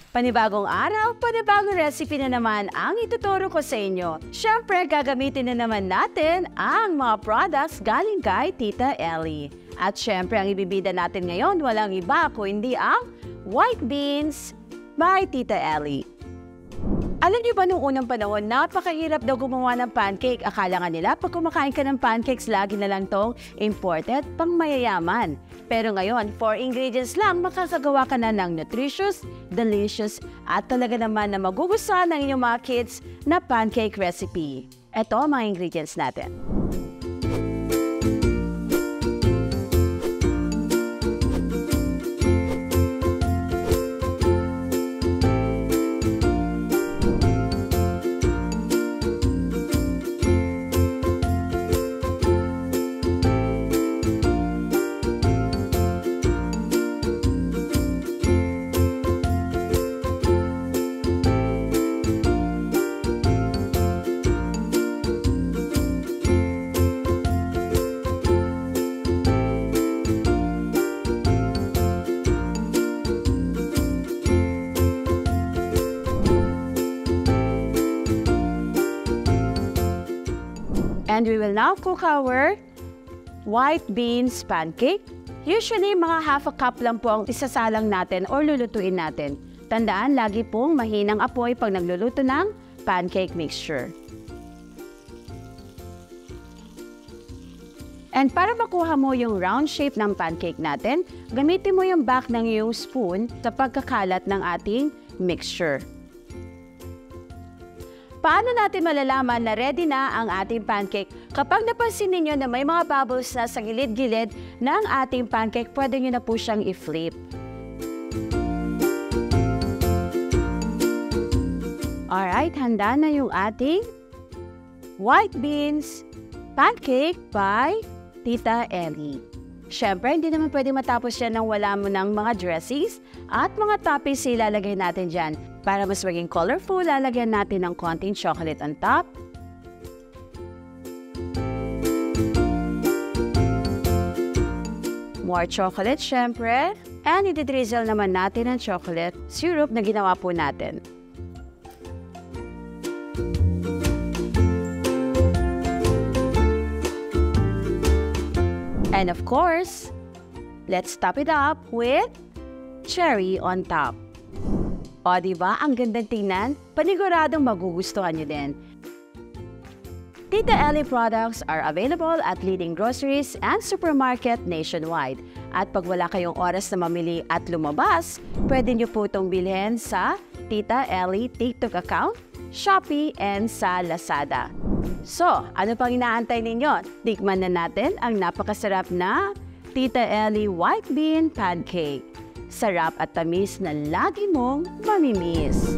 Panibagong araw, panibagong recipe na naman ang ituturo ko sa inyo. Siyempre, gagamitin na naman natin ang mga products galing kay Tita Ellie. At siyempre, ang ibibida natin ngayon, walang iba kundi ang white beans by Tita Ellie. Alam niyo ba nung unang panahon, napakahirap daw gumawa ng pancake. Akala nga nila, pag kumakain ka ng pancakes, lagi na lang tong imported, pang mayayaman. Pero ngayon, 4 ingredients lang, makakagawa ka na ng nutritious, delicious, at talaga naman na magugustuhan ng inyong mga kids na pancake recipe. Ito ang mga ingredients natin. And we will now cook our white beans pancake. Usually, mga half a cup lang po ang isasalang natin or lulutuin natin. Tandaan, lagi pong mahinang apoy pag nagluluto ng pancake mixture. And para makuha mo yung round shape ng pancake natin, gamitin mo yung back ng iyong spoon sa pagkakalat ng ating mixture. Paano natin malalaman na ready na ang ating pancake? Kapag napansin niyo na may mga bubbles na sa gilid-gilid ng ating pancake, pwede nyo na po siyang i-flip. Alright, handa na yung ating white beans pancake by Tita Ellie. Siyempre, hindi naman pwede matapos yan nang wala mo ng mga dressings at mga toppings ilalagay natin dyan. Para mas maging colorful, lalagyan natin ng konting chocolate on top. More chocolate, syempre. And i-drizzle naman natin ang chocolate syrup na ginawa po natin. And of course, let's top it up with cherry on top. O, diba? Ang gandang tingnan. Paniguradong magugustuhan nyo din. Tita Ellie products are available at leading groceries and supermarket nationwide. At pag wala kayong oras na mamili at lumabas, pwede nyo po itong bilhin sa Tita Ellie TikTok account, Shopee, and sa Lazada. So, ano pang inaantay ninyo? Tikman na natin ang napakasarap na Tita Ellie white bean pancake. Sarap at tamis na lagi mong mamimiss.